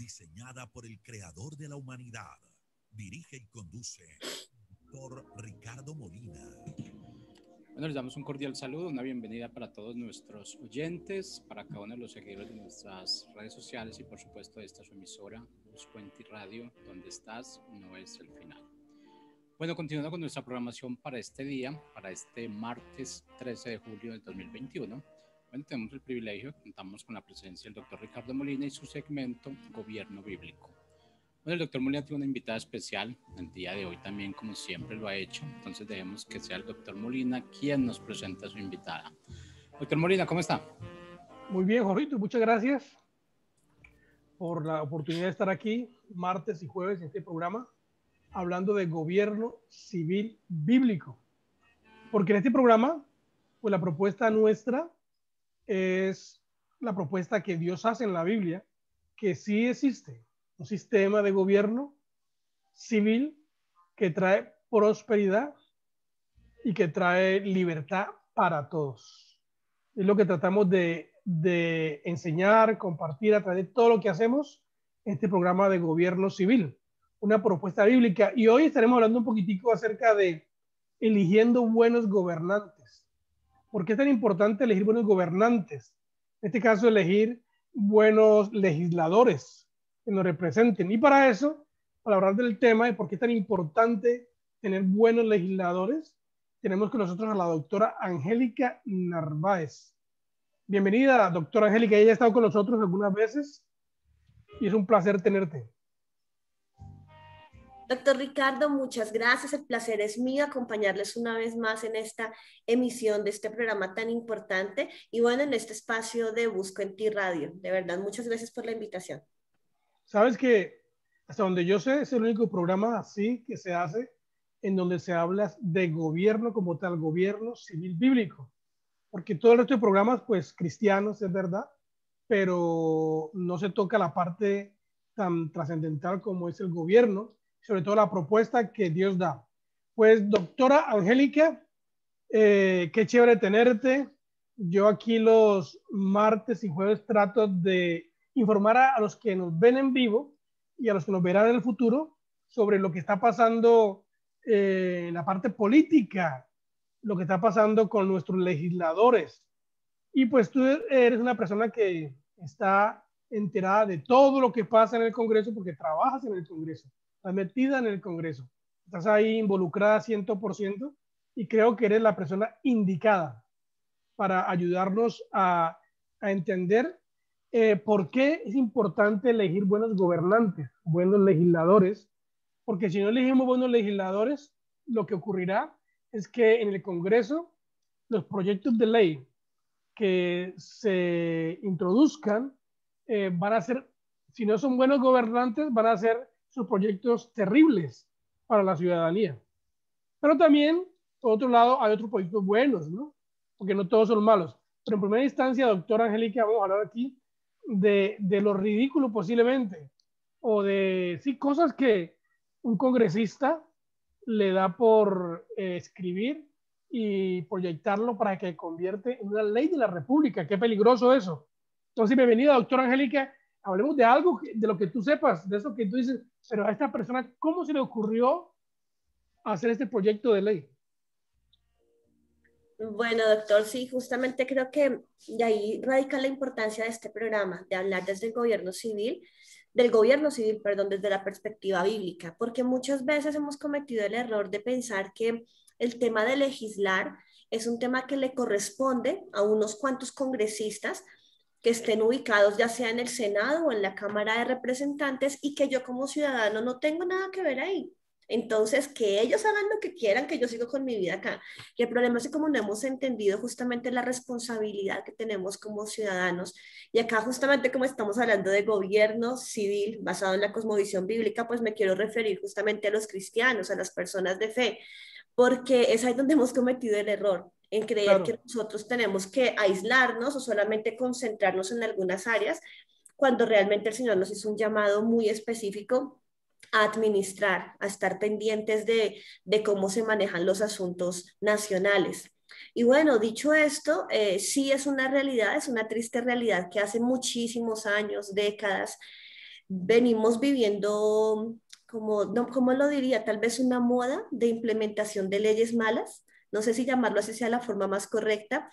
diseñada por el creador de la humanidad. Dirige y conduce por Ricardo Molina. Bueno, les damos un cordial saludo, una bienvenida para todos nuestros oyentes, para cada uno de los seguidores de nuestras redes sociales y por supuesto de esta su emisora, Buscuenti Radio, donde estás, no es el final. Bueno, continuando con nuestra programación para este día, para este martes 13 de julio del 2021, bueno, tenemos el privilegio, contamos con la presencia del doctor Ricardo Molina y su segmento Gobierno Bíblico. Bueno, el doctor Molina tiene una invitada especial el día de hoy también, como siempre lo ha hecho. Entonces dejemos que sea el doctor Molina quien nos presente a su invitada. Doctor Molina, ¿cómo está? Muy bien, Jorrito, muchas gracias por la oportunidad de estar aquí martes y jueves en este programa hablando de gobierno civil bíblico. Porque en este programa, pues la propuesta nuestra es la propuesta que Dios hace en la Biblia, que sí existe un sistema de gobierno civil que trae prosperidad y que trae libertad para todos. Es lo que tratamos de enseñar, compartir a través de todo lo que hacemos en este programa de gobierno civil, una propuesta bíblica. Y hoy estaremos hablando un poquitico acerca de eligiendo buenos gobernantes. ¿Por qué es tan importante elegir buenos gobernantes? En este caso, elegir buenos legisladores que nos representen. Y para eso, para hablar del tema de por qué es tan importante tener buenos legisladores, tenemos con nosotros a la doctora Angélica Narváez. Bienvenida, doctora Angélica. Ella ha estado con nosotros algunas veces y es un placer tenerte. Doctor Ricardo, muchas gracias. El placer es mío acompañarles una vez más en esta emisión de este programa tan importante y bueno, en este espacio de Buscuenti Radio. De verdad, muchas gracias por la invitación. Sabes que hasta donde yo sé es el único programa así que se hace en donde se habla de gobierno como tal, gobierno civil bíblico. Porque todo el resto de programas, pues cristianos, es verdad, pero no se toca la parte tan trascendental como es el gobierno, sobre todo la propuesta que Dios da. Pues, doctora Angélica, qué chévere tenerte. Yo aquí los martes y jueves trato de informar a los que nos ven en vivo y a los que nos verán en el futuro sobre lo que está pasando en la parte política, lo que está pasando con nuestros legisladores. Y pues tú eres una persona que está enterada de todo lo que pasa en el Congreso porque trabajas en el Congreso, estás metida en el Congreso, estás ahí involucrada 100% y creo que eres la persona indicada para ayudarnos a entender por qué es importante elegir buenos gobernantes, buenos legisladores, porque si no elegimos buenos legisladores, lo que ocurrirá es que en el Congreso los proyectos de ley que se introduzcan van a ser, si no son buenos gobernantes, van a ser sus proyectos terribles para la ciudadanía. Pero también, por otro lado, hay otros proyectos buenos, ¿no? Porque no todos son malos. Pero en primera instancia, doctora Angélica, vamos a hablar aquí de lo ridículo posiblemente, o de, sí, cosas que un congresista le da por escribir y proyectarlo para que convierte en una ley de la República. Qué peligroso eso. Entonces, bienvenida, doctora Angélica. Hablemos de algo, de lo que tú sepas, de eso que tú dices, pero a esta persona, ¿cómo se le ocurrió hacer este proyecto de ley? Bueno, doctor, sí, justamente creo que de ahí radica la importancia de este programa, de hablar desde el gobierno civil, perdón, desde la perspectiva bíblica, porque muchas veces hemos cometido el error de pensar que el tema de legislar es un tema que le corresponde a unos cuantos congresistas que estén ubicados ya sea en el Senado o en la Cámara de Representantes y que yo como ciudadano no tengo nada que ver ahí. Entonces, que ellos hagan lo que quieran, que yo sigo con mi vida acá. Y el problema es que como no hemos entendido justamente la responsabilidad que tenemos como ciudadanos, y acá justamente como estamos hablando de gobierno civil basado en la cosmovisión bíblica, pues me quiero referir justamente a los cristianos, a las personas de fe, porque es ahí donde hemos cometido el error, en creer que nosotros tenemos que aislarnos o solamente concentrarnos en algunas áreas, cuando realmente el Señor nos hizo un llamado muy específico a administrar, a estar pendientes de cómo se manejan los asuntos nacionales. Y bueno, dicho esto, sí es una realidad, es una triste realidad que hace muchísimos años, décadas, venimos viviendo, como, no, ¿cómo lo diría? Tal vez una moda de implementación de leyes malas. No sé si llamarlo así sea la forma más correcta,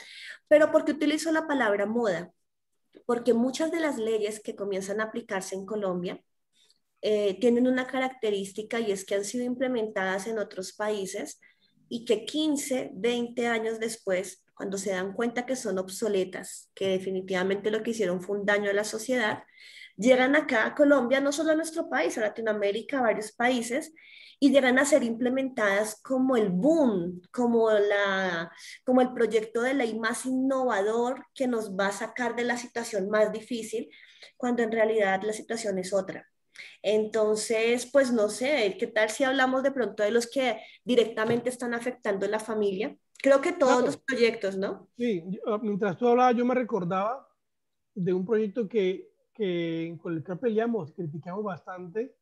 pero ¿por qué utilizo la palabra moda? Porque muchas de las leyes que comienzan a aplicarse en Colombia tienen una característica y es que han sido implementadas en otros países y que 15, 20 años después, cuando se dan cuenta que son obsoletas, que definitivamente lo que hicieron fue un daño a la sociedad, llegan acá a Colombia, no solo a nuestro país, a Latinoamérica, a varios países, y llegan a ser implementadas como el boom, como el proyecto de ley más innovador que nos va a sacar de la situación más difícil, cuando en realidad la situación es otra. Entonces, pues no sé, ¿qué tal si hablamos de pronto de los que directamente están afectando la familia? Creo que todos los Claro, proyectos, ¿no? sí, mientras tú hablabas, yo me recordaba de un proyecto con el que peleamos, criticamos bastante,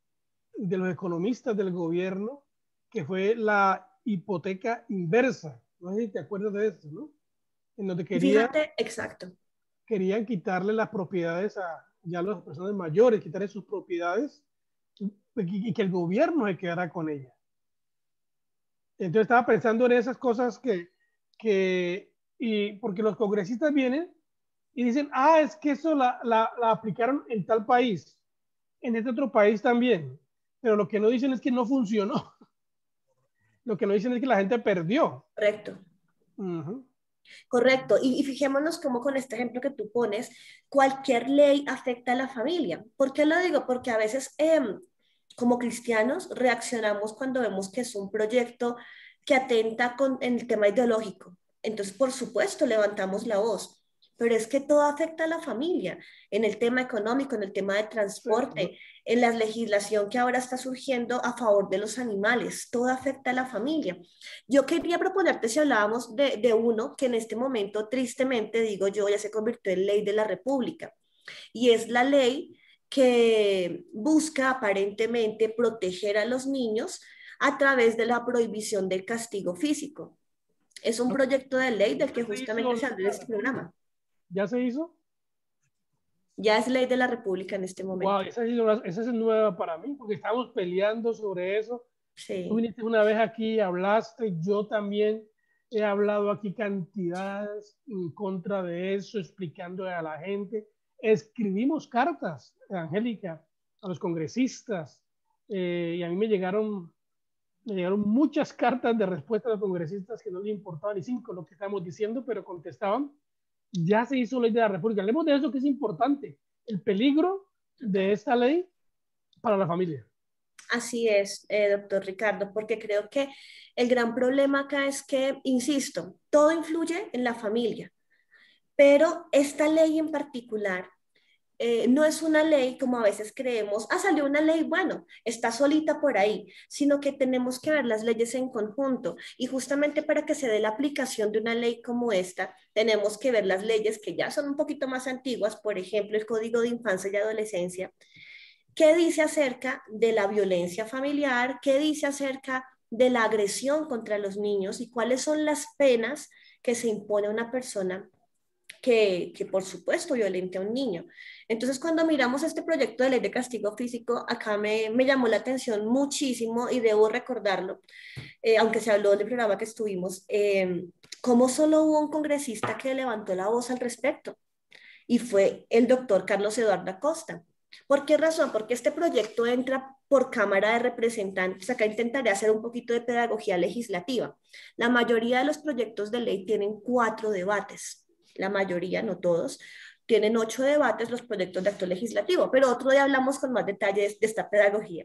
de los economistas del gobierno, que fue la hipoteca inversa. No sé si te acuerdas de esto, ¿no? En donde Fíjate, exacto. querían quitarle las propiedades a ya las personas mayores, quitarle sus propiedades y que el gobierno se quedara con ellas. Entonces estaba pensando en esas cosas y porque los congresistas vienen y dicen, ah, es que eso la aplicaron en tal país, en este otro país también, pero lo que no dicen es que no funcionó, lo que no dicen es que la gente perdió. Correcto. Uh-huh. Correcto. Y fijémonos cómo con este ejemplo que tú pones, cualquier ley afecta a la familia. ¿Por qué lo digo? Porque a veces como cristianos reaccionamos cuando vemos que es un proyecto que atenta en el tema ideológico. Entonces, por supuesto, levantamos la voz. Pero es que todo afecta a la familia, en el tema económico, en el tema de Sí, transporte, en la legislación que ahora está surgiendo a favor de los animales, todo afecta a la familia. Yo quería proponerte si hablábamos de uno que en este momento, tristemente, digo yo, ya se convirtió en ley de la República, y es la ley que busca aparentemente proteger a los niños a través de la prohibición del castigo físico. Es un proyecto de ley del que ¿ya se hizo justamente se ley habla de en la este programa. República? ¿Ya se hizo? Ya es ley de la República en este Wow, momento. esa es nueva para mí, porque estábamos peleando sobre eso. Tú Sí. viniste una vez aquí, hablaste, yo también he hablado aquí cantidades en contra de eso, explicando a la gente. Escribimos cartas, Angélica, a los congresistas, y a mí me llegaron muchas cartas de respuesta a los congresistas que no les importaba ni cinco lo que estamos diciendo, pero contestaban. Ya se hizo ley de la República. Hablemos de eso que es importante, el peligro de esta ley para la familia. Así es, doctor Ricardo, porque creo que el gran problema acá es que, insisto, todo influye en la familia, pero esta ley en particular no es una ley como a veces creemos, ah, salió una ley, bueno, está solita por ahí, sino que tenemos que ver las leyes en conjunto y justamente para que se dé la aplicación de una ley como esta, tenemos que ver las leyes que ya son un poquito más antiguas, por ejemplo, el Código de Infancia y Adolescencia. ¿Qué dice acerca de la violencia familiar? ¿Qué dice acerca de la agresión contra los niños? ¿Y cuáles son las penas que se impone a una persona que por supuesto violente a un niño? Entonces, cuando miramos este proyecto de ley de castigo físico, acá me llamó la atención muchísimo y debo recordarlo, aunque se habló del programa que estuvimos, como solo hubo un congresista que levantó la voz al respecto y fue el doctor Carlos Eduardo Acosta. ¿Por qué razón? Porque este proyecto entra por Cámara de Representantes. Acá intentaré hacer un poquito de pedagogía legislativa. La mayoría de los proyectos de ley tienen 4 debates. La mayoría, no todos, tienen 8 debates los proyectos de acto legislativo, pero otro día hablamos con más detalles de esta pedagogía.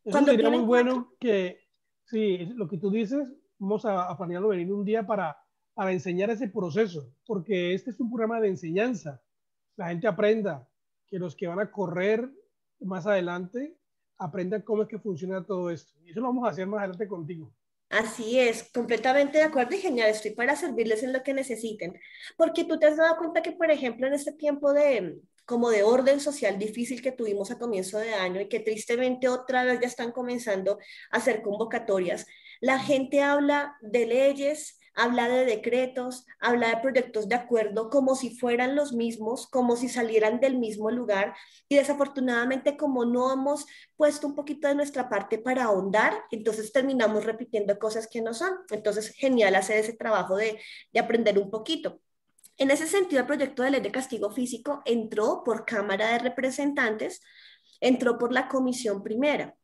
Eso Cuando sería muy tienen 4, bueno que, sí, lo que tú dices, vamos a planearlo venir un día para enseñar ese proceso, porque este es un programa de enseñanza. La gente aprenda, que los que van a correr más adelante aprendan cómo es que funciona todo esto. Y eso lo vamos a hacer más adelante contigo. así es, completamente de acuerdo y genial, estoy para servirles en lo que necesiten. Porque tú te has dado cuenta que, por ejemplo, en este tiempo como de orden social difícil que tuvimos a comienzo de año y que tristemente otra vez ya están comenzando a hacer convocatorias, la gente habla de leyes, habla de decretos, habla de proyectos de acuerdo como si fueran los mismos, como si salieran del mismo lugar, y desafortunadamente como no hemos puesto un poquito de nuestra parte para ahondar, entonces terminamos repitiendo cosas que no son. Entonces, genial hacer ese trabajo de aprender un poquito. En ese sentido, el proyecto de ley de castigo físico entró por Cámara de Representantes, entró por la Comisión Primera.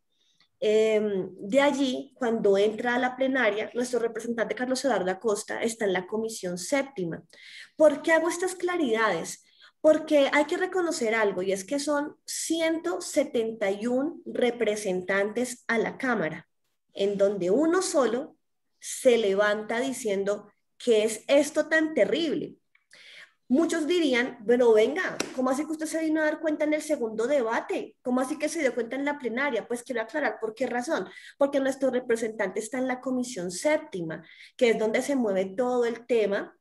De allí, cuando entra a la plenaria, nuestro representante Carlos Eduardo Acosta está en la Comisión Séptima. ¿Por qué hago estas claridades? Porque hay que reconocer algo, y es que son 171 representantes a la Cámara, en donde uno solo se levanta diciendo, ¿qué es esto tan terrible? Muchos dirían, bueno, venga, ¿cómo así que usted se vino a dar cuenta en el segundo debate? ¿Cómo así que se dio cuenta en la plenaria? Pues quiero aclarar por qué razón. Porque nuestro representante está en la Comisión Séptima, que es donde se mueve todo el tema,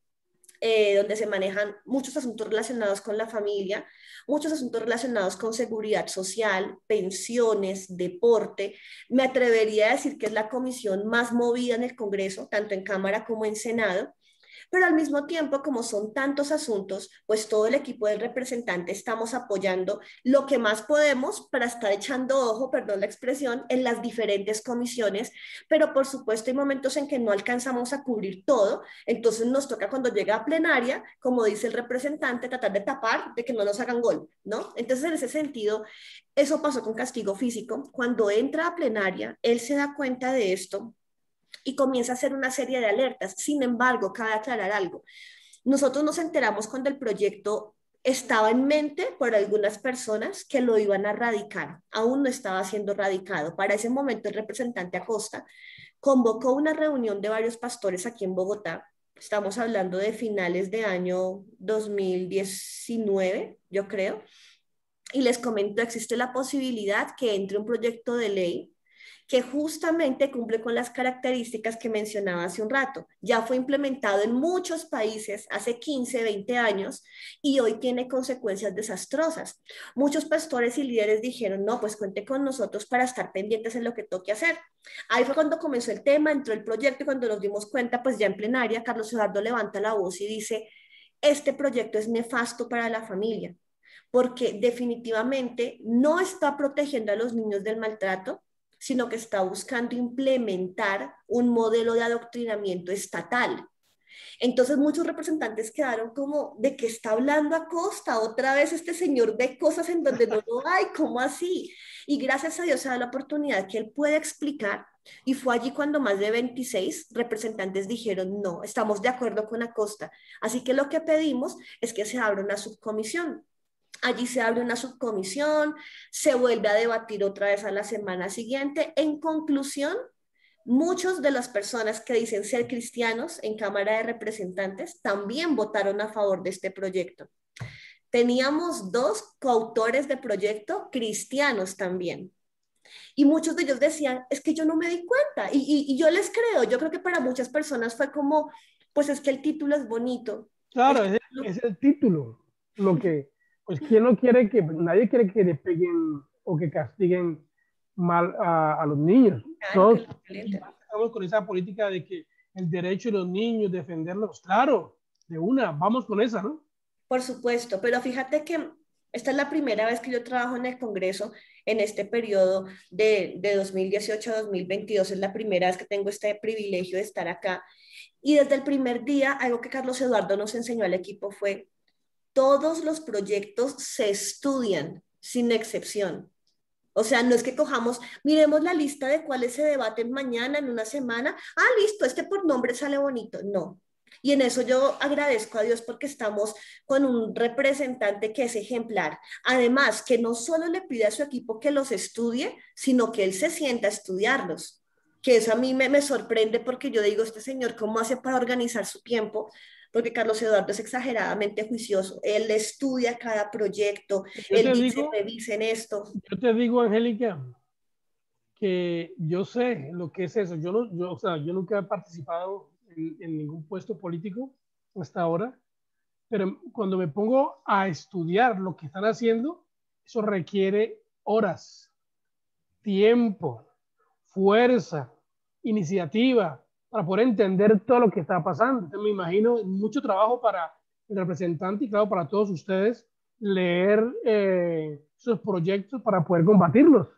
donde se manejan muchos asuntos relacionados con la familia, muchos asuntos relacionados con seguridad social, pensiones, deporte. Me atrevería a decir que es la comisión más movida en el Congreso, tanto en Cámara como en Senado. Pero al mismo tiempo, como son tantos asuntos, pues todo el equipo del representante estamos apoyando lo que más podemos para estar echando ojo, perdón la expresión, en las diferentes comisiones, pero por supuesto hay momentos en que no alcanzamos a cubrir todo, entonces nos toca cuando llega a plenaria, como dice el representante, tratar de tapar, de que no nos hagan gol, ¿no? Entonces en ese sentido, eso pasó con castigo físico. Cuando entra a plenaria, él se da cuenta de esto y comienza a hacer una serie de alertas. Sin embargo, cabe aclarar algo. Nosotros nos enteramos cuando el proyecto estaba en mente por algunas personas que lo iban a radicar. Aún no estaba siendo radicado. Para ese momento, el representante Acosta convocó una reunión de varios pastores aquí en Bogotá. Estamos hablando de finales de año 2019, yo creo. Y les comento, existe la posibilidad que entre un proyecto de ley que justamente cumple con las características que mencionaba hace un rato. Ya fue implementado en muchos países hace 15, 20 años y hoy tiene consecuencias desastrosas. Muchos pastores y líderes dijeron, no, pues cuente con nosotros para estar pendientes en lo que toque hacer. Ahí fue cuando comenzó el tema, entró el proyecto y cuando nos dimos cuenta, pues ya en plenaria, Carlos Eduardo levanta la voz y dice, este proyecto es nefasto para la familia, porque definitivamente no está protegiendo a los niños del maltrato, sino que está buscando implementar un modelo de adoctrinamiento estatal. Entonces muchos representantes quedaron como, ¿de qué está hablando Acosta? Otra vez este señor ve cosas en donde no lo hay, ¿cómo así? Y gracias a Dios se da la oportunidad que él puede explicar, y fue allí cuando más de 26 representantes dijeron, no, estamos de acuerdo con Acosta. Así que lo que pedimos es que se abra una subcomisión. Allí se abre una subcomisión, se vuelve a debatir otra vez a la semana siguiente. En conclusión, muchas de las personas que dicen ser cristianos en Cámara de Representantes también votaron a favor de este proyecto. Teníamos 2 coautores de proyecto cristianos también. Y muchos de ellos decían, es que yo no me di cuenta. Y yo les creo, yo creo que para muchas personas fue como, pues es que el título es bonito. Claro, es el título. Lo que, pues, ¿quién no quiere que, nadie quiere que le peguen o que castiguen mal a los niños? Claro, Todos estamos con esa política de que el derecho de los niños, defenderlos, claro, de una, vamos con esa, ¿no? por supuesto, pero fíjate que esta es la primera vez que yo trabajo en el Congreso en este periodo de 2018 a 2022. Es la primera vez que tengo este privilegio de estar acá. Y desde el primer día, algo que Carlos Eduardo nos enseñó al equipo fue, todos los proyectos se estudian sin excepción. O sea, no es que cojamos, miremos la lista de cuáles se debaten mañana, en una semana. Ah, listo, este por nombre sale bonito. No. Y en eso yo agradezco a Dios porque estamos con un representante que es ejemplar. Además, que no solo le pide a su equipo que los estudie, sino que él se sienta a estudiarlos. Que eso a mí me sorprende porque yo digo, este señor, ¿cómo hace para organizar su tiempo? Porque Carlos Eduardo es exageradamente juicioso. Él estudia cada proyecto, él dice, revisen esto. Yo te digo, Angélica, que yo sé lo que es eso. O sea, yo nunca he participado en ningún puesto político hasta ahora, pero cuando me pongo a estudiar lo que están haciendo, eso requiere horas, tiempo, fuerza, iniciativa, para poder entender todo lo que está pasando. Entonces me imagino mucho trabajo para el representante y claro, para todos ustedes leer sus proyectos para poder combatirlos.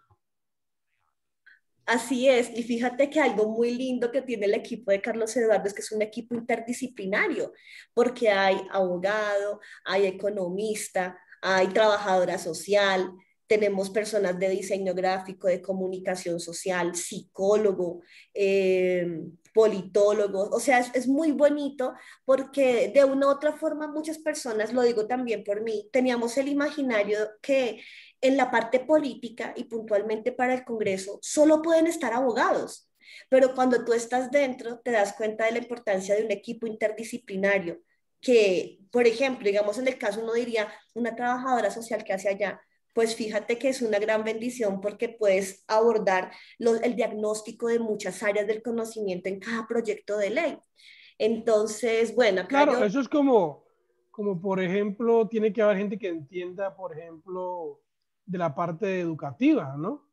Así es, y fíjate que algo muy lindo que tiene el equipo de Carlos Eduardo es que es un equipo interdisciplinario, porque hay abogado, hay economista, hay trabajadora social, tenemos personas de diseño gráfico, de comunicación social, psicólogo, politólogo, o sea, es muy bonito porque de una u otra forma muchas personas, lo digo también por mí, teníamos el imaginario que en la parte política y puntualmente para el Congreso, solo pueden estar abogados. Pero cuando tú estás dentro, te das cuenta de la importancia de un equipo interdisciplinario que, por ejemplo, digamos en el caso uno diría una trabajadora social que hace allá, pues fíjate que es una gran bendición porque puedes abordar el diagnóstico de muchas áreas del conocimiento en cada proyecto de ley. Entonces, bueno, acá Claro, yo... eso es como, por ejemplo, tiene que haber gente que entienda, por ejemplo, de la parte educativa, ¿no?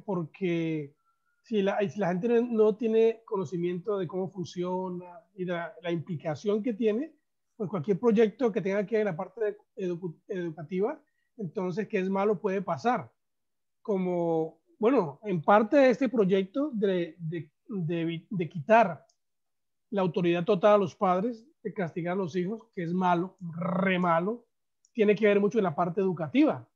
Porque si la gente no tiene conocimiento de cómo funciona y de la implicación que tiene, pues cualquier proyecto que tenga que ver en la parte educativa, entonces, ¿qué es malo puede pasar? Como, bueno, en parte de este proyecto de quitar la autoridad total a los padres, de castigar a los hijos, que es malo, re malo, tiene que ver mucho en la parte educativa,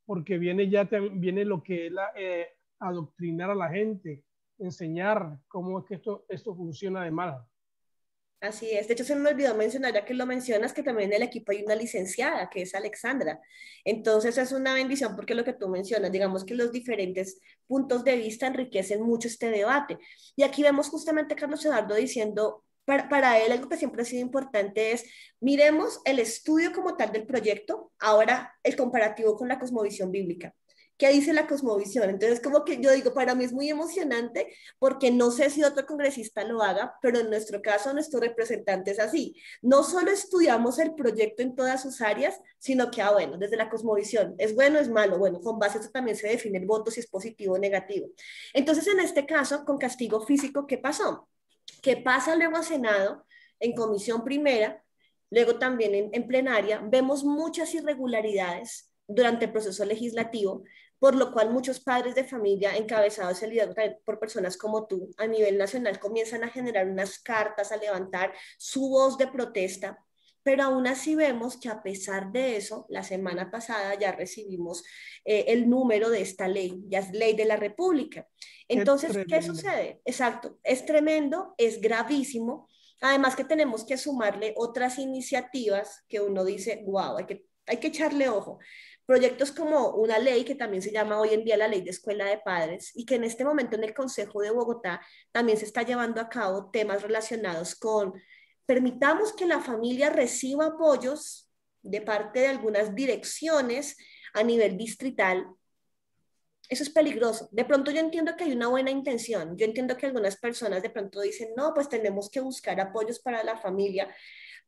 porque viene lo que es adoctrinar a la gente, enseñar cómo es que esto funciona de mal. Así es. De hecho, se me olvidó mencionar, ya que lo mencionas, que también en el equipo hay una licenciada, que es Alexandra. Entonces, es una bendición porque lo que tú mencionas, digamos que los diferentes puntos de vista enriquecen mucho este debate. Y aquí vemos justamente a Carlos Eduardo diciendo, para él algo que siempre ha sido importante es, miremos el estudio como tal del proyecto, ahora el comparativo con la cosmovisión bíblica. ¿Qué dice la cosmovisión? Entonces, como que yo digo, para mí es muy emocionante porque no sé si otro congresista lo haga, pero en nuestro caso, nuestro representante es así. No solo estudiamos el proyecto en todas sus áreas, sino que, bueno, desde la cosmovisión, ¿es bueno o es malo? Bueno, con base a eso también se define el voto, si es positivo o negativo. Entonces, en este caso, con castigo físico, ¿qué pasó? ¿Qué pasa luego a Senado, en comisión primera, luego también en plenaria? Vemos muchas irregularidades durante el proceso legislativo, por lo cual muchos padres de familia encabezados y liderados por personas como tú a nivel nacional comienzan a generar unas cartas, a levantar su voz de protesta, pero aún así vemos que a pesar de eso, la semana pasada ya recibimos el número de esta ley, ya es ley de la República. Entonces, ¿qué sucede? Exacto, es tremendo, es gravísimo, además que tenemos que sumarle otras iniciativas que uno dice, wow, hay que echarle ojo. Proyectos como una ley que también se llama hoy en día la Ley de Escuela de Padres y que en este momento en el Consejo de Bogotá también se está llevando a cabo temas relacionados con permitamos que la familia reciba apoyos de parte de algunas direcciones a nivel distrital. Eso es peligroso. De pronto yo entiendo que hay una buena intención. Yo entiendo que algunas personas de pronto dicen, no, pues tenemos que buscar apoyos para la familia,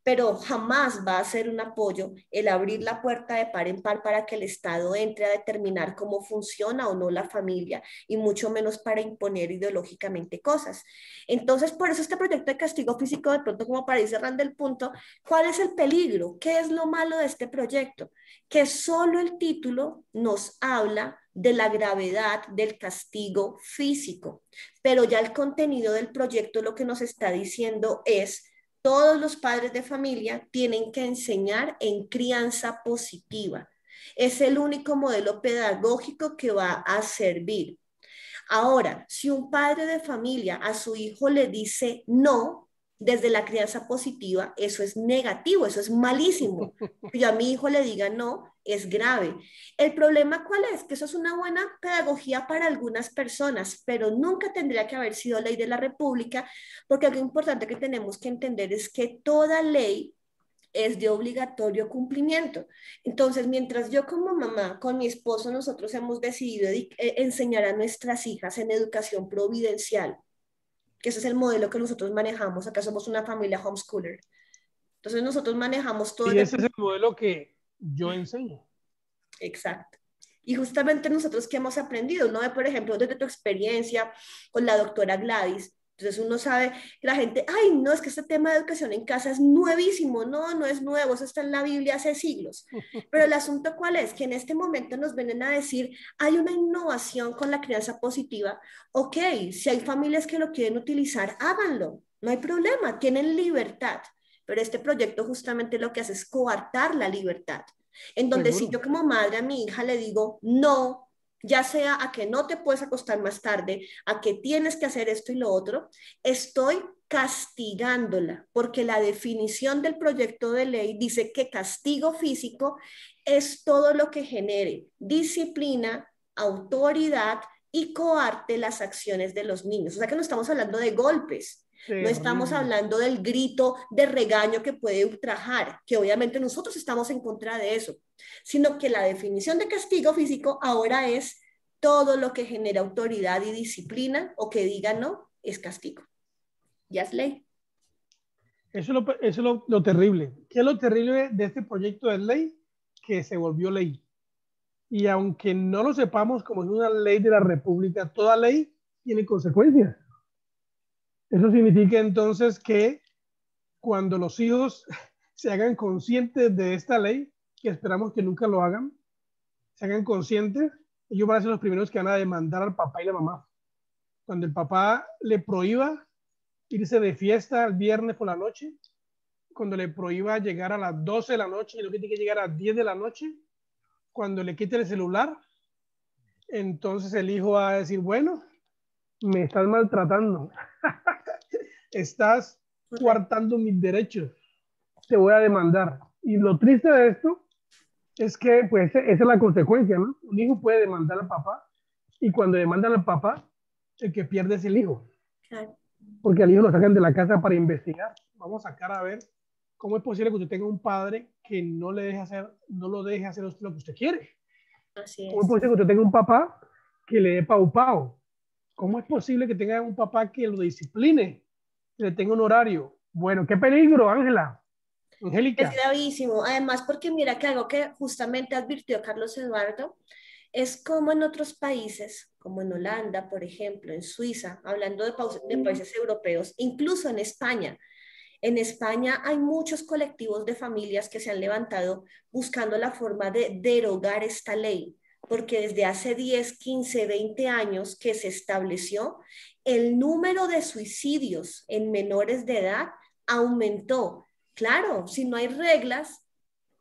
pero jamás va a ser un apoyo el abrir la puerta de par en par para que el Estado entre a determinar cómo funciona o no la familia, y mucho menos para imponer ideológicamente cosas. Entonces, por eso este proyecto de castigo físico, de pronto como para ir cerrando el punto, ¿cuál es el peligro? ¿Qué es lo malo de este proyecto? Que solo el título nos habla de la gravedad del castigo físico, pero ya el contenido del proyecto lo que nos está diciendo es todos los padres de familia tienen que enseñar en crianza positiva. Es el único modelo pedagógico que va a servir. Ahora, si un padre de familia a su hijo le dice no, desde la crianza positiva, eso es negativo, eso es malísimo. Que yo a mi hijo le diga no, es grave. El problema, ¿cuál es? Que eso es una buena pedagogía para algunas personas, pero nunca tendría que haber sido ley de la República, porque algo importante que tenemos que entender es que toda ley es de obligatorio cumplimiento. Entonces, mientras yo como mamá, con mi esposo, nosotros hemos decidido enseñar a nuestras hijas en educación providencial, que ese es el modelo que nosotros manejamos, acá somos una familia homeschooler. Entonces nosotros manejamos todo. Y ese es el modelo que yo enseño. Exacto. Y justamente nosotros que hemos aprendido, ¿no? Por ejemplo, desde tu experiencia con la doctora Gladys, Entonces uno sabe, la gente, ay, no, es que este tema de educación en casa es nuevísimo. No, no es nuevo, eso está en la Biblia hace siglos. Pero el asunto cuál es, que en este momento nos vienen a decir, hay una innovación con la crianza positiva. Ok, si hay familias que lo quieren utilizar, háganlo, no hay problema, tienen libertad. Pero este proyecto justamente lo que hace es coartar la libertad. En donde si Seguro. yo como madre a mi hija le digo, no, ya sea a que no te puedes acostar más tarde, a que tienes que hacer esto y lo otro, estoy castigándola, porque la definición del proyecto de ley dice que castigo físico es todo lo que genere disciplina, autoridad y coarte las acciones de los niños. O sea que no estamos hablando de golpes, no estamos Terrible. hablando del grito de regaño que puede ultrajar, que obviamente nosotros estamos en contra de eso, sino que la definición de castigo físico ahora es todo lo que genera autoridad y disciplina o que diga no, es castigo. Ya es ley. Eso es lo terrible. ¿Qué es lo terrible de este proyecto de ley? Que se volvió ley. Y aunque no lo sepamos como es una ley de la República, toda ley tiene consecuencias. Eso significa entonces que cuando los hijos se hagan conscientes de esta ley, que esperamos que nunca lo hagan, se hagan conscientes, ellos van a ser los primeros que van a demandar al papá y la mamá. Cuando el papá le prohíba irse de fiesta el viernes por la noche, cuando le prohíba llegar a las 12 de la noche y lo que tiene que llegar a las 10 de la noche, cuando le quite el celular, entonces el hijo va a decir, bueno, me estás maltratando, estás coartando mis derechos, te voy a demandar. Y lo triste de esto es que pues esa es la consecuencia, ¿no? Un hijo puede demandar al papá y cuando demandan al papá, el que pierde es el hijo. Claro. Porque al hijo lo sacan de la casa para investigar. Vamos a sacar a ver cómo es posible que usted tenga un padre que no le deje hacer, no lo deje hacer lo que usted quiere. Así ¿Cómo es es. posible que usted tenga un papá que le dé pau pau? ¿Cómo es posible que tenga un papá que lo discipline, que le tenga un horario? Bueno, qué peligro, Ángela, Es Angélica. gravísimo. Además, porque mira que algo que justamente advirtió Carlos Eduardo es como en otros países, como en Holanda, por ejemplo, en Suiza, hablando de países europeos, incluso en España. En España hay muchos colectivos de familias que se han levantado buscando la forma de derogar esta ley, porque desde hace 10, 15, 20 años que se estableció, el número de suicidios en menores de edad aumentó. Claro, si no hay reglas,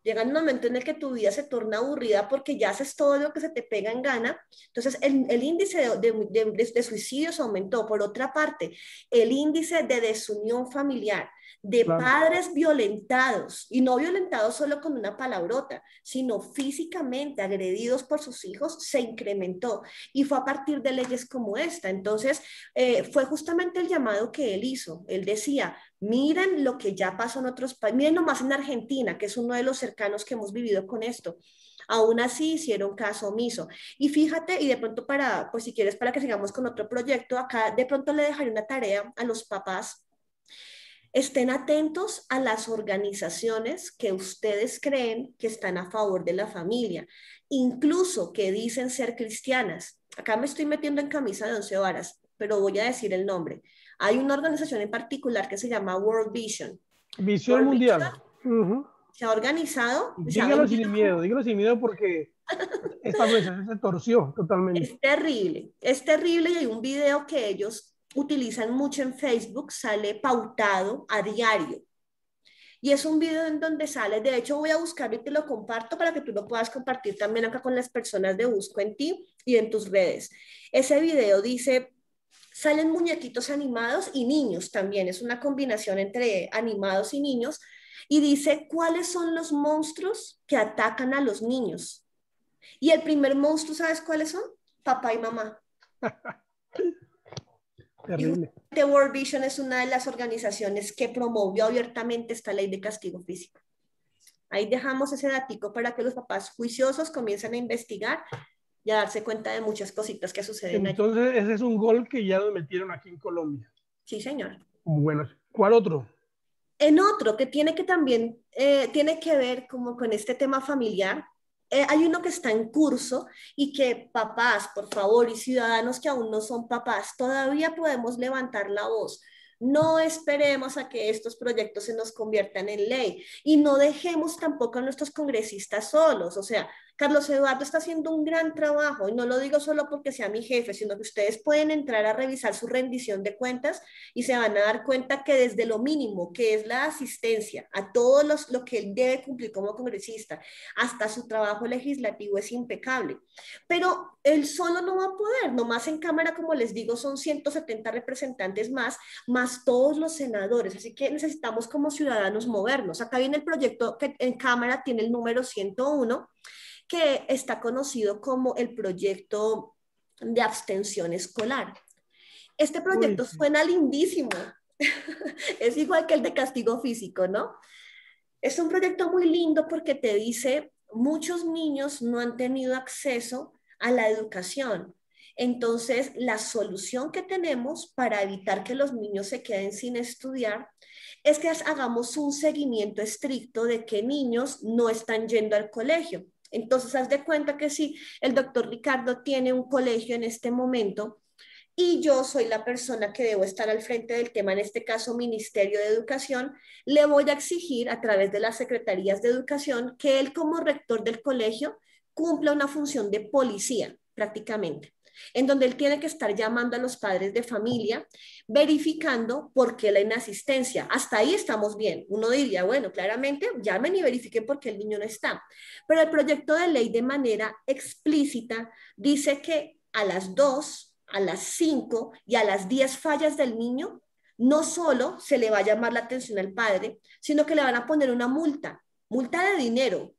llega un momento en el que tu vida se torna aburrida porque ya haces todo lo que se te pega en gana. Entonces, el índice de suicidios aumentó. Por otra parte, el índice de desunión familiar, de Claro. padres violentados, y no violentados solo con una palabrota, sino físicamente agredidos por sus hijos, se incrementó. Y fue a partir de leyes como esta. Entonces, fue justamente el llamado que él hizo. Él decía, miren lo que ya pasó en otros países, miren nomás en Argentina, que es uno de los cercanos que hemos vivido con esto. Aún así hicieron caso omiso. Y fíjate, y de pronto para, pues si quieres, para que sigamos con otro proyecto, acá de pronto le dejaré una tarea a los papás. Estén atentos a las organizaciones que ustedes creen que están a favor de la familia, incluso que dicen ser cristianas. Acá me estoy metiendo en camisa de 11 varas, pero voy a decir el nombre. Hay una organización en particular que se llama World Vision. Visión World Vision mundial. Uh-huh. se ha organizado y se ha vendido Dígalo sin miedo porque esta organización se torció totalmente. es terrible y hay un video que ellos utilizan mucho en Facebook, sale pautado a diario. Y es un video en donde sale, de hecho voy a buscarlo y te lo comparto para que tú lo puedas compartir también acá con las personas de Busco en Ti y en tus redes. Ese video dice, salen muñequitos animados y niños también, es una combinación entre animados y niños, y dice cuáles son los monstruos que atacan a los niños. Y el primer monstruo, ¿sabes cuáles son? Papá y mamá. Terrible. Y World Vision es una de las organizaciones que promovió abiertamente esta ley de castigo físico. Ahí dejamos ese datico para que los papás juiciosos comiencen a investigar y a darse cuenta de muchas cositas que suceden allí. Entonces, ese es un gol que ya nos metieron aquí en Colombia. Sí, señor. Bueno, ¿cuál otro? En otro que tiene que también, tiene que ver como con este tema familiar, hay uno que está en curso y que papás, por favor, y ciudadanos que aún no son papás, todavía podemos levantar la voz. No esperemos a que estos proyectos se nos conviertan en ley y no dejemos tampoco a nuestros congresistas solos. O sea, Carlos Eduardo está haciendo un gran trabajo y no lo digo solo porque sea mi jefe, sino que ustedes pueden entrar a revisar su rendición de cuentas y se van a dar cuenta que desde lo mínimo, que es la asistencia a todo lo que él debe cumplir como congresista, hasta su trabajo legislativo es impecable. Pero él solo no va a poder, nomás en Cámara, como les digo, son 170 representantes más todos los senadores, así que necesitamos como ciudadanos movernos. Acá viene el proyecto que en Cámara tiene el número 101, que está conocido como el proyecto de abstención escolar. Este proyecto suena lindísimo, es igual que el de castigo físico, ¿no? Es un proyecto muy lindo porque te dice, muchos niños no han tenido acceso a la educación. Entonces, la solución que tenemos para evitar que los niños se queden sin estudiar es que hagamos un seguimiento estricto de qué niños no están yendo al colegio. Entonces, haz de cuenta que si el doctor Ricardo tiene un colegio en este momento y yo soy la persona que debo estar al frente del tema, en este caso Ministerio de Educación, le voy a exigir a través de las secretarías de educación que él como rector del colegio cumpla una función de policía prácticamente, en donde él tiene que estar llamando a los padres de familia, verificando por qué la inasistencia. Hasta ahí estamos bien. Uno diría, bueno, claramente llamen y verifiquen por qué el niño no está. Pero el proyecto de ley de manera explícita dice que a las 2, a las 5 y a las 10 fallas del niño, no solo se le va a llamar la atención al padre, sino que le van a poner una multa de dinero.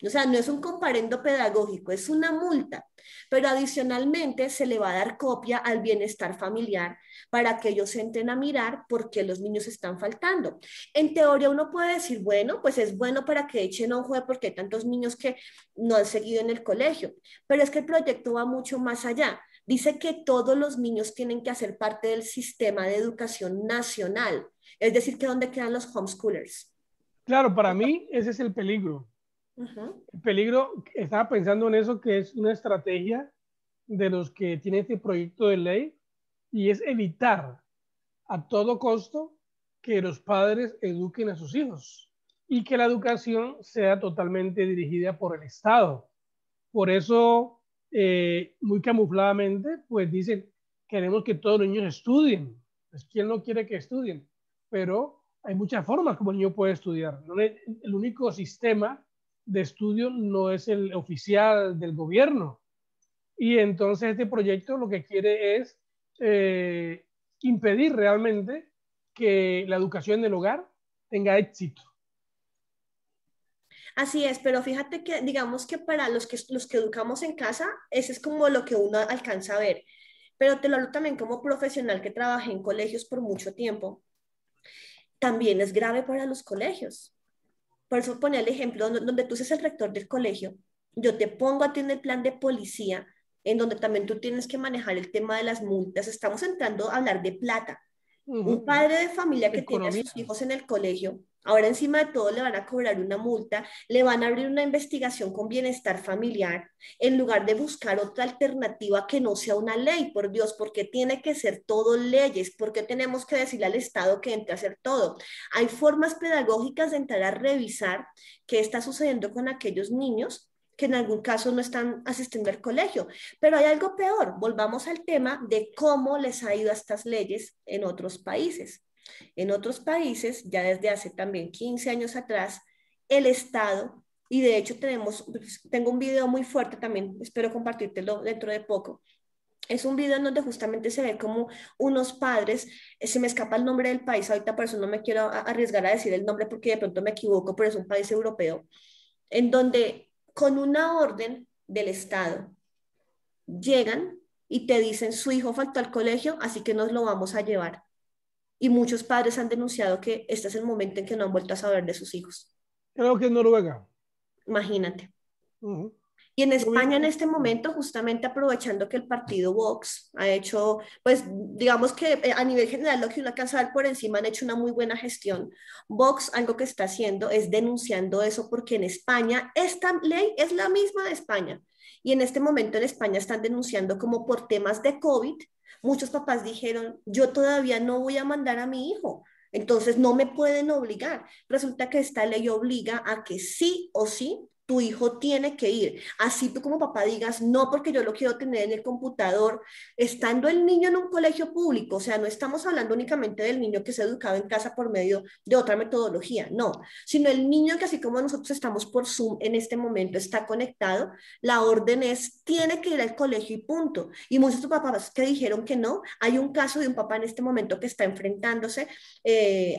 O sea, no es un comparendo pedagógico, es una multa, pero adicionalmente se le va a dar copia al bienestar familiar para que ellos entren a mirar por qué los niños están faltando. En teoría uno puede decir, bueno, pues es bueno para que echen ojo de por qué hay tantos niños que no han seguido en el colegio, pero es que el proyecto va mucho más allá. Dice que todos los niños tienen que hacer parte del sistema de educación nacional, es decir, que ¿dónde quedan los homeschoolers? Claro, para mí ese es el peligro. El peligro, estaba pensando en eso, que es una estrategia de los que tienen este proyecto de ley, y es evitar a todo costo que los padres eduquen a sus hijos y que la educación sea totalmente dirigida por el Estado. Por eso, muy camufladamente, pues dicen, queremos que todos los niños estudien. Pues, ¿quién no quiere que estudien? Pero hay muchas formas como el niño puede estudiar. No es, el único sistema de estudio no es el oficial del gobierno. Y entonces este proyecto lo que quiere es impedir realmente que la educación en el hogar tenga éxito. Así es, pero fíjate que digamos que para los que educamos en casa, ese es como lo que uno alcanza a ver. Pero te lo hablo también como profesional que trabajé en colegios por mucho tiempo. También es grave para los colegios. Por eso ponía el ejemplo donde tú eres el rector del colegio, yo te pongo a ti en el plan de policía, en donde también tú tienes que manejar el tema de las multas. Estamos entrando a hablar de plata. Un padre de familia que tiene a sus hijos en el colegio, ahora encima de todo le van a cobrar una multa, le van a abrir una investigación con bienestar familiar, en lugar de buscar otra alternativa que no sea una ley, por Dios, porque tiene que ser todo leyes, porque tenemos que decirle al Estado que entre a hacer todo. Hay formas pedagógicas de entrar a revisar qué está sucediendo con aquellos niños que en algún caso no están asistiendo al colegio. Pero hay algo peor, volvamos al tema de cómo les ha ido a estas leyes en otros países. En otros países, ya desde hace también 15 años atrás, el Estado, y de hecho tengo un video muy fuerte también, espero compartírtelo dentro de poco. Es un video en donde justamente se ve como unos padres, se me escapa el nombre del país ahorita, por eso no me quiero arriesgar a decir el nombre porque de pronto me equivoco, pero es un país europeo, en donde con una orden del Estado llegan y te dicen su hijo faltó al colegio, así que nos lo vamos a llevar. Y muchos padres han denunciado que este es el momento en que no han vuelto a saber de sus hijos. Creo que es Noruega. Imagínate. Y en España en este momento, justamente aprovechando que el partido Vox ha hecho, pues digamos que a nivel general lo que uno alcanza a ver por encima han hecho una muy buena gestión. Vox algo que está haciendo es denunciando eso porque en España esta ley es la misma de España. Y en este momento en España están denunciando como por temas de COVID. Muchos papás dijeron, yo todavía no voy a mandar a mi hijo. Entonces no me pueden obligar. Resulta que esta ley obliga a que sí o sí tu hijo tiene que ir. Así tú como papá digas, no, porque yo lo quiero tener en el computador, estando el niño en un colegio público, o sea, no estamos hablando únicamente del niño que se ha educado en casa por medio de otra metodología, no, sino el niño que así como nosotros estamos por Zoom en este momento está conectado, la orden es, tiene que ir al colegio y punto. Y muchos papás que dijeron que no, hay un caso de un papá en este momento que está enfrentándose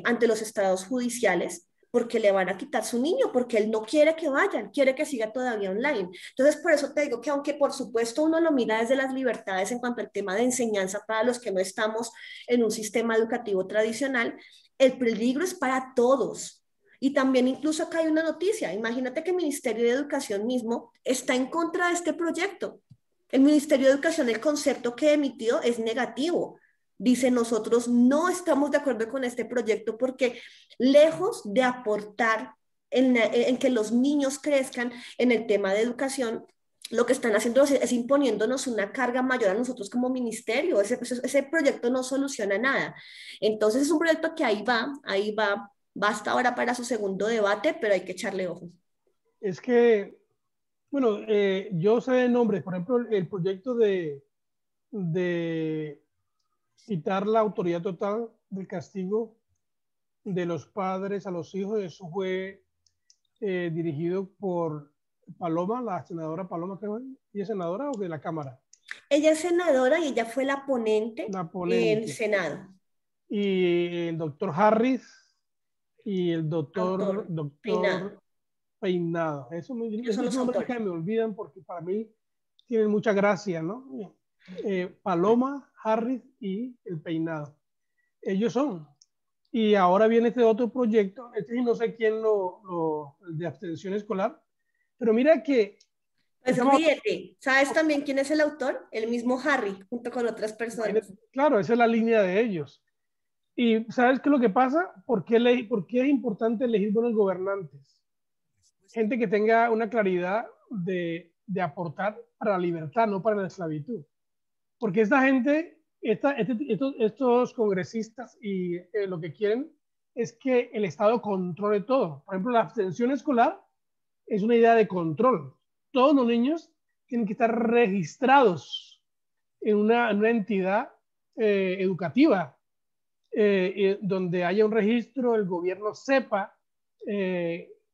ante los estados judiciales porque le van a quitar su niño, porque él no quiere que vayan, quiere que siga todavía online. Entonces, por eso te digo que aunque por supuesto uno lo mira desde las libertades en cuanto al tema de enseñanza para los que no estamos en un sistema educativo tradicional, el peligro es para todos. Y también incluso acá hay una noticia, imagínate que el Ministerio de Educación mismo está en contra de este proyecto. El Ministerio de Educación, el concepto que emitió es negativo. Dice, nosotros no estamos de acuerdo con este proyecto porque lejos de aportar en que los niños crezcan en el tema de educación, lo que están haciendo es imponiéndonos una carga mayor a nosotros como ministerio. Ese proyecto no soluciona nada. Entonces es un proyecto que ahí va hasta ahora para su segundo debate, pero hay que echarle ojo. Es que, bueno, yo sé de nombres, por ejemplo, el proyecto de quitar la autoridad total del castigo de los padres a los hijos, eso fue dirigido por Paloma, la senadora Paloma, creo. ¿Ella es senadora o de la Cámara? Ella es senadora y ella fue la ponente en el Senado. Y el doctor Harris y el doctor Peinado. Esos nombres que me olvidan porque para mí tienen mucha gracia, ¿no? Paloma, Harris y el Peinado. Ellos son. Y ahora viene este otro proyecto, no sé quién de abstención escolar, pero mira que... Pues ríete, ¿sabes también quién es el autor? El mismo Harry, junto con otras personas. Claro, esa es la línea de ellos. ¿Y sabes qué es lo que pasa? ¿Por qué es importante elegir buenos gobernantes? Gente que tenga una claridad de aportar para la libertad, no para la esclavitud. Porque esta gente... estos congresistas y lo que quieren es que el Estado controle todo. Por ejemplo, la abstención escolar es una idea de control. Todos los niños tienen que estar registrados en una entidad educativa donde haya un registro, el gobierno sepa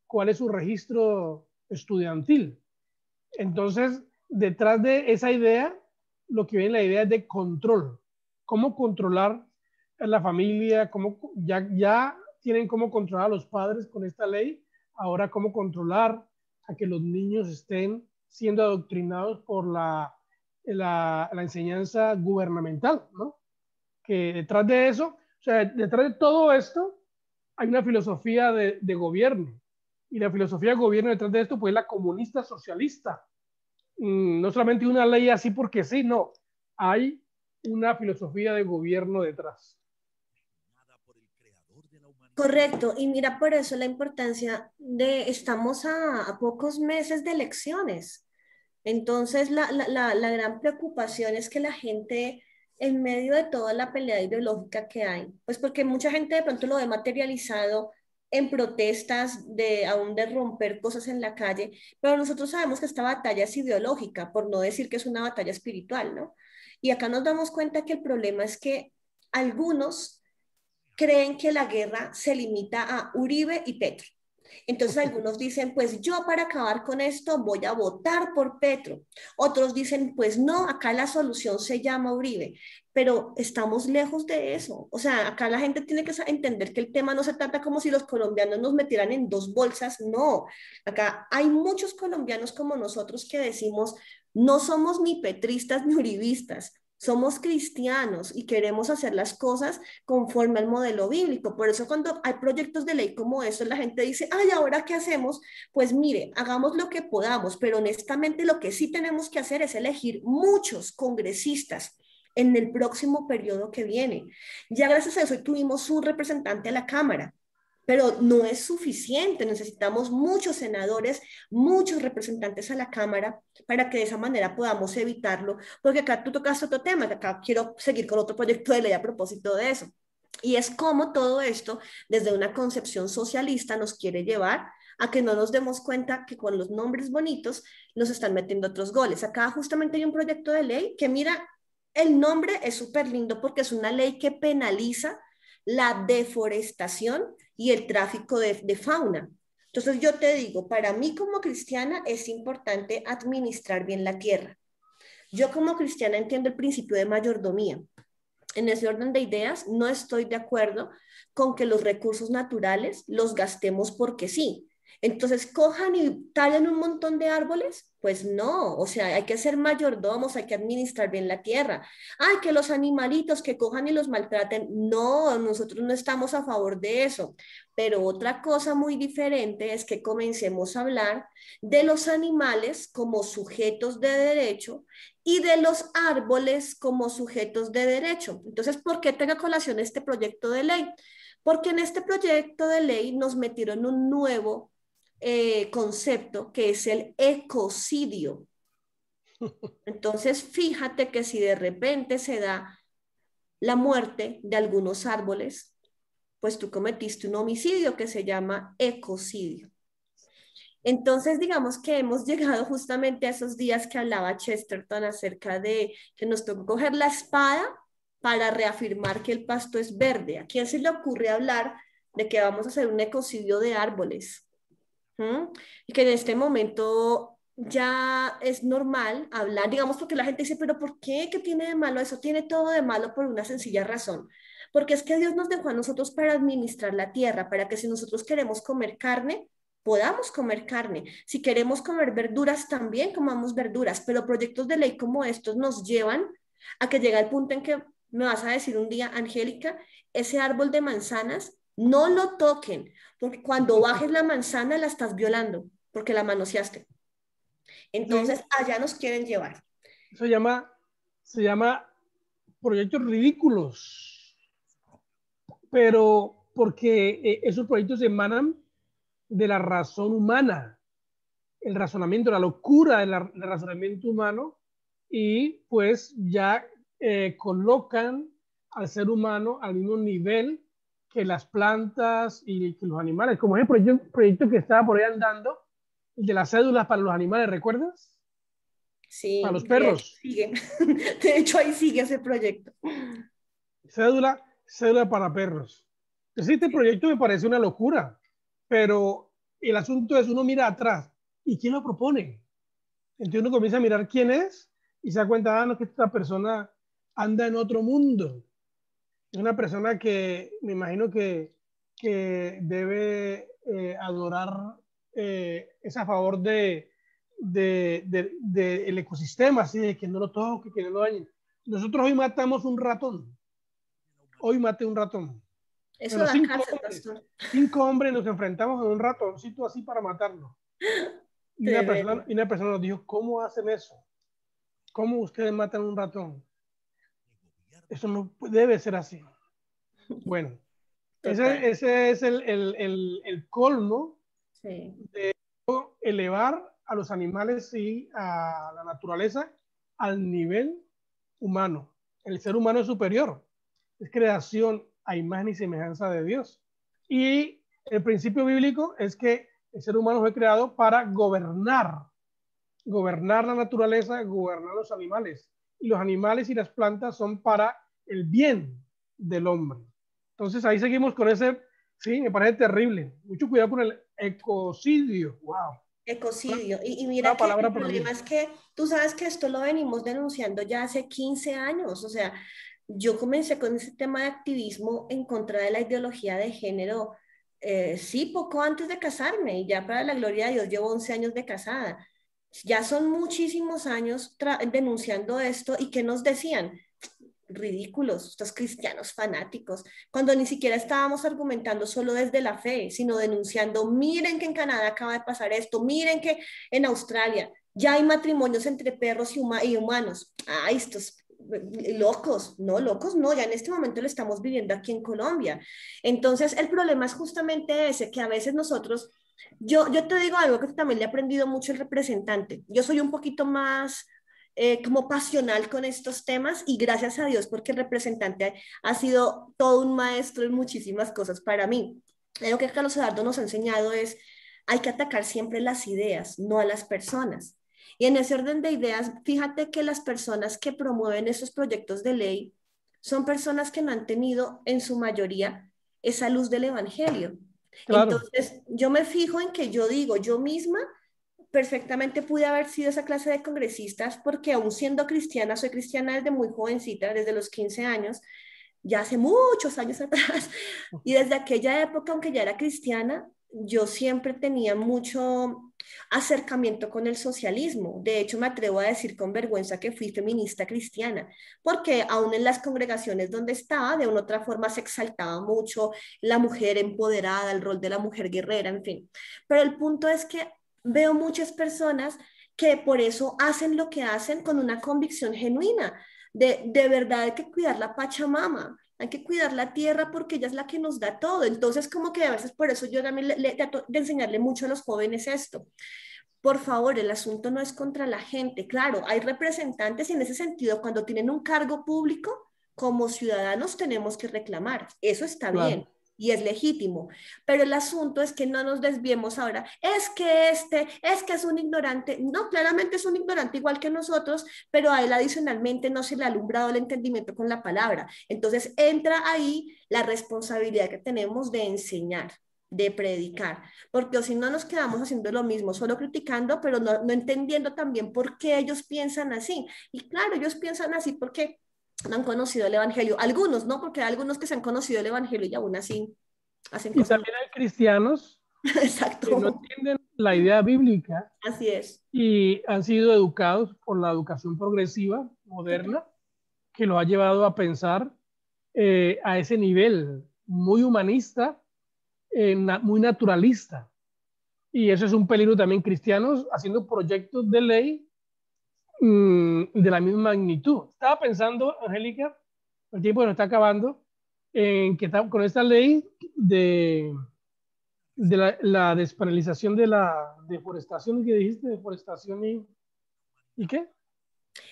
cuál es su registro estudiantil. Entonces, detrás de esa idea, lo que viene la idea es de control. Cómo controlar a la familia, ya tienen cómo controlar a los padres con esta ley, ahora cómo controlar a que los niños estén siendo adoctrinados por la enseñanza gubernamental, ¿no? Que detrás de eso, o sea, detrás de todo esto, hay una filosofía de gobierno. Y la filosofía de gobierno detrás de esto, pues, es la comunista socialista. No solamente una ley así porque sí, no. Hay una filosofía de gobierno detrás. Correcto, y mira por eso la importancia estamos a pocos meses de elecciones. Entonces la gran preocupación es que la gente, en medio de toda la pelea ideológica que hay, pues porque mucha gente de pronto lo ve materializado en protestas aún de romper cosas en la calle, pero nosotros sabemos que esta batalla es ideológica, por no decir que es una batalla espiritual, ¿no? Y acá nos damos cuenta que el problema es que algunos creen que la guerra se limita a Uribe y Petro. Entonces algunos dicen, pues yo para acabar con esto voy a votar por Petro. Otros dicen, pues no, acá la solución se llama Uribe. Pero estamos lejos de eso. O sea, acá la gente tiene que entender que el tema no se trata como si los colombianos nos metieran en dos bolsas. No, acá hay muchos colombianos como nosotros que decimos, no somos ni petristas ni uribistas. Somos cristianos y queremos hacer las cosas conforme al modelo bíblico. Por eso cuando hay proyectos de ley como estos, la gente dice, ay, ¿ahora qué hacemos? Pues mire, hagamos lo que podamos, pero honestamente lo que sí tenemos que hacer es elegir muchos congresistas en el próximo periodo que viene. Ya gracias a eso tuvimos un representante a la Cámara, pero no es suficiente. Necesitamos muchos senadores, muchos representantes a la Cámara para que de esa manera podamos evitarlo, porque acá tú tocaste otro tema, que acá quiero seguir con otro proyecto de ley a propósito de eso. Y es como todo esto, desde una concepción socialista, nos quiere llevar a que no nos demos cuenta que con los nombres bonitos nos están metiendo otros goles. Acá justamente hay un proyecto de ley que mira, el nombre es súper lindo porque es una ley que penaliza la deforestación y el tráfico de fauna. Entonces yo te digo, para mí como cristiana es importante administrar bien la tierra. Yo como cristiana entiendo el principio de mayordomía. En ese orden de ideas, no estoy de acuerdo con que los recursos naturales los gastemos porque sí. Entonces, cojan y tallen un montón de árboles. Pues no, o sea, hay que ser mayordomos, hay que administrar bien la tierra. Ay, que los animalitos que cojan y los maltraten. No, nosotros no estamos a favor de eso. Pero otra cosa muy diferente es que comencemos a hablar de los animales como sujetos de derecho y de los árboles como sujetos de derecho. Entonces, ¿por qué tengo a colación este proyecto de ley? Porque en este proyecto de ley nos metieron un nuevo concepto que es el ecocidio. Entonces, fíjate que si de repente se da la muerte de algunos árboles, pues tú cometiste un homicidio que se llama ecocidio. Entonces, digamos que hemos llegado justamente a esos días que hablaba Chesterton acerca de que nos tocó coger la espada para reafirmar que el pasto es verde. ¿A quién se le ocurre hablar de que vamos a hacer un ecocidio de árboles? Y que en este momento ya es normal hablar, digamos, porque la gente dice, pero ¿por qué? ¿Qué tiene de malo eso? Tiene todo de malo por una sencilla razón. Porque es que Dios nos dejó a nosotros para administrar la tierra, para que si nosotros queremos comer carne, podamos comer carne. Si queremos comer verduras, también comamos verduras, pero proyectos de ley como estos nos llevan a que llega el punto en que me vas a decir un día, Angélica, ese árbol de manzanas, no lo toquen, porque cuando bajes la manzana la estás violando, porque la manoseaste. Entonces, Sí, allá nos quieren llevar. eso se llama proyectos ridículos, pero porque esos proyectos emanan de la razón humana, el razonamiento, la locura del razonamiento humano, y pues ya colocan al ser humano al mismo nivel que las plantas y que los animales, como es el proyecto que estaba por ahí andando, el de las cédulas para los animales, ¿recuerdas? Para Sí, los de hecho perros. sigue. De hecho, ahí sigue ese proyecto. Cédula para perros. Este proyecto me parece una locura, pero el asunto es, uno mira atrás, ¿y quién lo propone? Entonces uno comienza a mirar quién es y se da cuenta, no, que esta persona anda en otro mundo. Es una persona que me imagino que debe adorar, es a favor del ecosistema, así de que no lo toque, que no lo dañe. Nosotros hoy matamos un ratón. Hoy maté un ratón. Eso Bueno, da cárcel, pastor. 5 hombres nos enfrentamos a un ratoncito así para matarlo. Tremendo. Y una persona nos dijo, ¿cómo hacen eso? ¿Cómo ustedes matan un ratón? Eso no debe ser así. Bueno, Total. ese es el colmo Sí. de elevar a los animales y a la naturaleza al nivel humano. El ser humano es superior, es creación a imagen y semejanza de Dios. Y el principio bíblico es que el ser humano fue creado para gobernar la naturaleza, gobernar los animales. Y los animales y las plantas son para el bien del hombre. Entonces ahí seguimos con ese, sí, me parece terrible. Mucho cuidado con el ecocidio. Wow. Ecocidio. Y mira Una que palabra el para problema mí. es que tú sabes que esto lo venimos denunciando ya hace 15 años. O sea, yo comencé con ese tema de activismo en contra de la ideología de género, sí, poco antes de casarme y ya para la gloria de Dios llevo 11 años de casada. Ya son muchísimos años denunciando esto y ¿qué nos decían? Ridículos, estos cristianos fanáticos, cuando ni siquiera estábamos argumentando solo desde la fe, sino denunciando, miren que en Canadá acaba de pasar esto, miren que en Australia ya hay matrimonios entre perros y humanos. Ay, estos locos, no, ya en este momento lo estamos viviendo aquí en Colombia. Entonces, el problema es justamente ese, que a veces nosotros, yo te digo algo que también le he aprendido mucho el representante, yo soy un poquito más como pasional con estos temas y gracias a Dios porque el representante ha sido todo un maestro en muchísimas cosas para mí. Lo que Carlos Eduardo nos ha enseñado es, hay que atacar siempre las ideas, no a las personas. Y en ese orden de ideas, fíjate que las personas que promueven esos proyectos de ley son personas que no han tenido en su mayoría esa luz del evangelio. Claro, Entonces, yo me fijo en que yo digo, yo misma perfectamente pude haber sido esa clase de congresistas porque aún siendo cristiana, soy cristiana desde muy jovencita, desde los 15 años, ya hace muchos años atrás, y desde aquella época, aunque ya era cristiana, yo siempre tenía mucho acercamiento con el socialismo. De hecho, me atrevo a decir con vergüenza que fui feminista cristiana, porque aún en las congregaciones donde estaba, de una u otra forma se exaltaba mucho la mujer empoderada, el rol de la mujer guerrera, en fin. Pero el punto es que veo muchas personas que por eso hacen lo que hacen con una convicción genuina. De verdad hay que cuidar la Pachamama, hay que cuidar la tierra porque ella es la que nos da todo. Entonces, como que a veces por eso yo también trato de enseñarle mucho a los jóvenes esto. Por favor, el asunto no es contra la gente. Claro, hay representantes y en ese sentido, cuando tienen un cargo público, como ciudadanos tenemos que reclamar. Eso está bien claro. y es legítimo. Pero el asunto es que no nos desviemos ahora. Es que es un ignorante. No, claramente es un ignorante igual que nosotros, pero a él adicionalmente no se le ha alumbrado el entendimiento con la palabra. Entonces entra ahí la responsabilidad que tenemos de enseñar, de predicar, porque o si no nos quedamos haciendo lo mismo, solo criticando, pero no entendiendo también por qué ellos piensan así. Y claro, ellos piensan así porque no han conocido el Evangelio. Algunos, ¿no? Porque hay algunos que se han conocido el Evangelio y aún así hacen Y cosas. también hay cristianos que no Exacto, entienden la idea bíblica así es. y han sido educados por la educación progresiva moderna, que lo ha llevado a pensar a ese nivel muy humanista, muy naturalista. Y eso es un peligro también, cristianos haciendo proyectos de ley de la misma magnitud. Estaba pensando, Angélica, el tiempo nos está acabando, en que con esta ley de la despenalización de la deforestación, que dijiste, deforestación ¿y qué?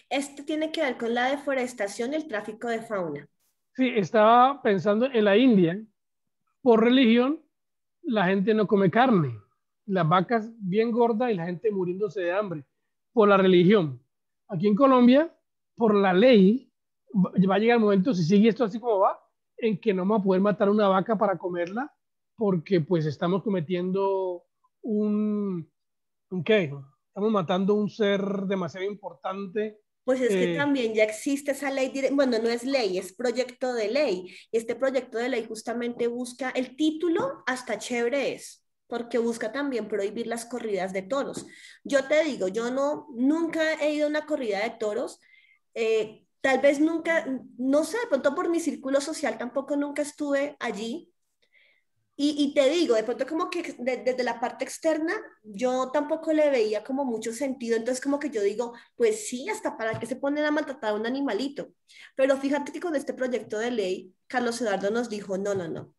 Este tiene que ver con la deforestación y el tráfico de fauna. Sí, estaba pensando en la India, por religión, la gente no come carne, las vacas bien gordas y la gente muriéndose de hambre, por la religión. Aquí en Colombia, por la ley, va a llegar el momento, si sigue esto así como va, en que no vamos a poder matar una vaca para comerla, porque pues estamos cometiendo ¿un qué? Estamos matando un ser demasiado importante. Pues es que eh, también ya existe esa ley, bueno, no es ley, es proyecto de ley. Y este proyecto de ley justamente busca, el título hasta chévere es, porque busca también prohibir las corridas de toros. Yo te digo, yo nunca he ido a una corrida de toros, tal vez nunca, no sé, de pronto por mi círculo social tampoco nunca estuve allí, y te digo, de pronto como que desde la parte externa yo tampoco le veía como mucho sentido, entonces como que yo digo, pues sí, hasta para qué se ponen a maltratar a un animalito. Pero fíjate que con este proyecto de ley, Carlos Eduardo nos dijo, no,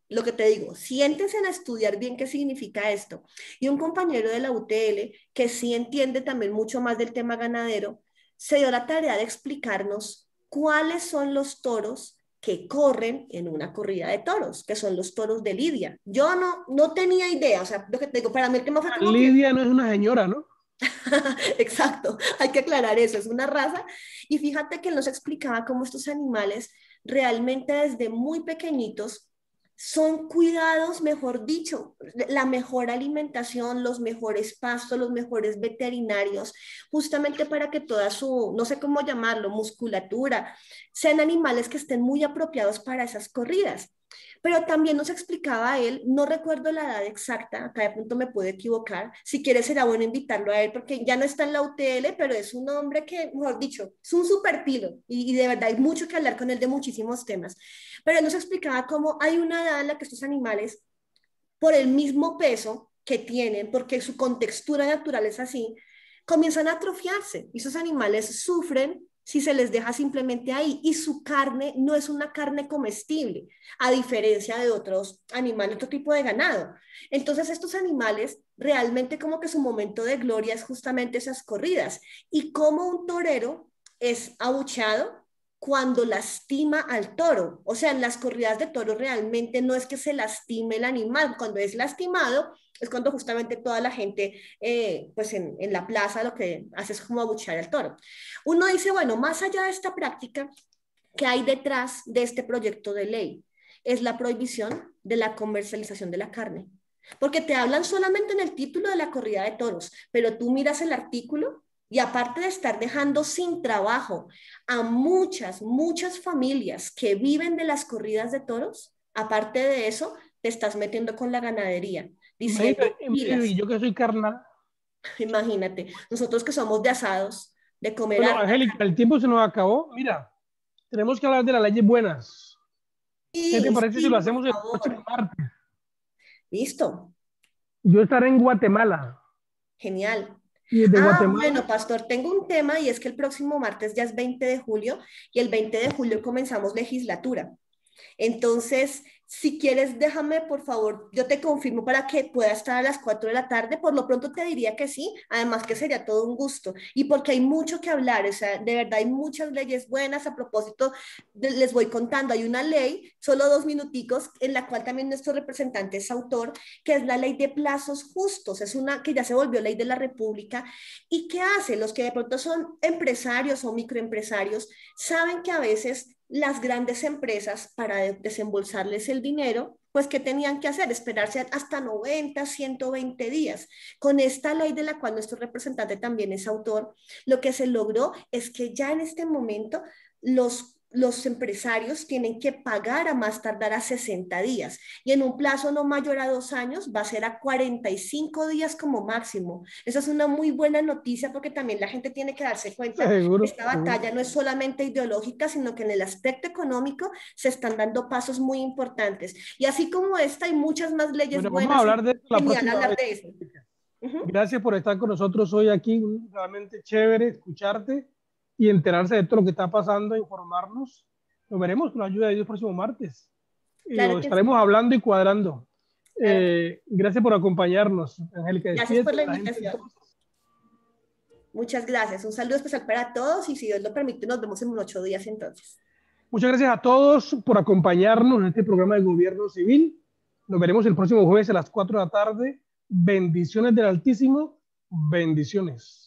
lo que te digo, siéntense a estudiar bien qué significa esto. Y un compañero de la UTL, que sí entiende también mucho más del tema ganadero, se dio la tarea de explicarnos cuáles son los toros que corren en una corrida de toros, que son los toros de Lidia. Yo no tenía idea, o sea, lo que te digo, para mí el tema fue como que, Lidia no es una señora, ¿no? exacto, hay que aclarar eso, es una raza. Y fíjate que él nos explicaba cómo estos animales realmente desde muy pequeñitos son cuidados, mejor dicho, la mejor alimentación, los mejores pastos, los mejores veterinarios, justamente para que toda su, no sé cómo llamarlo, musculatura, sean animales que estén muy apropiados para esas corridas. Pero también nos explicaba él, no recuerdo la edad exacta, acá de pronto me puedo equivocar, si quieres será bueno invitarlo a él, porque ya no está en la UTL, pero es un hombre que, mejor dicho, es un super pilo, y de verdad hay mucho que hablar con él de muchísimos temas. Pero él nos explicaba cómo hay una edad en la que estos animales, por el mismo peso que tienen, porque su contextura natural es así, comienzan a atrofiarse, y esos animales sufren si se les deja simplemente ahí, y su carne no es una carne comestible, a diferencia de otros animales, otro tipo de ganado. Entonces estos animales realmente como que su momento de gloria es justamente esas corridas, y como un torero es abucheado cuando lastima al toro. O sea, en las corridas de toro realmente no es que se lastime el animal, cuando es lastimado es cuando justamente toda la gente, pues en la plaza lo que hace es como abuchear al toro. Uno dice, bueno, más allá de esta práctica, ¿qué hay detrás de este proyecto de ley? Es la prohibición de la comercialización de la carne. Porque te hablan solamente en el título de la corrida de toros, pero tú miras el artículo y aparte de estar dejando sin trabajo a muchas, muchas familias que viven de las corridas de toros, aparte de eso, te estás metiendo con la ganadería, diciendo, Y yo que soy carnal. imagínate, nosotros que somos de asados, de comer Bueno, Angélica, el tiempo se nos acabó. Mira, tenemos que hablar de las leyes buenas. ¿Qué te parece si lo hacemos el próximo martes? Listo. Yo estaré en Guatemala. Genial. Y desde Guatemala, bueno, pastor, tengo un tema y es que el próximo martes ya es 20 de julio y el 20 de julio comenzamos legislatura. Entonces, si quieres, déjame, por favor, yo te confirmo para que pueda estar a las 4 de la tarde. Por lo pronto te diría que sí, además que sería todo un gusto. Y porque hay mucho que hablar, o sea, de verdad hay muchas leyes buenas. A propósito, les voy contando, hay una ley, solo 2 minuticos, en la cual también nuestro representante es autor, que es la ley de plazos justos. Es una que ya se volvió ley de la República. ¿Y qué hace? Los que de pronto son empresarios o microempresarios saben que a veces las grandes empresas para desembolsarles el dinero, pues ¿qué tenían que hacer? Esperarse hasta 90, 120 días. Con esta ley de la cual nuestro representante también es autor, lo que se logró es que ya en este momento los empresarios tienen que pagar a más tardar a 60 días y en un plazo no mayor a 2 años va a ser a 45 días como máximo. Esa es una muy buena noticia porque también la gente tiene que darse cuenta seguro, que esta batalla no es solamente ideológica, sino que en el aspecto económico se están dando pasos muy importantes. Y así como esta, hay muchas más leyes bueno, buenas. vamos a hablar de la próxima hablar vez. de eso. Gracias por estar con nosotros hoy aquí. Realmente chévere escucharte y enterarse de todo lo que está pasando, informarnos. Nos veremos con la ayuda de Dios el próximo martes. Claro Lo estaremos hablando y cuadrando. Gracias por acompañarnos, Angélica. Gracias por la invitación. Muchas gracias. Un saludo especial para todos y si Dios lo permite, nos vemos en 8 días entonces. Muchas gracias a todos por acompañarnos en este programa de Gobierno Civil. Nos veremos el próximo jueves a las 4 de la tarde. Bendiciones del Altísimo. Bendiciones.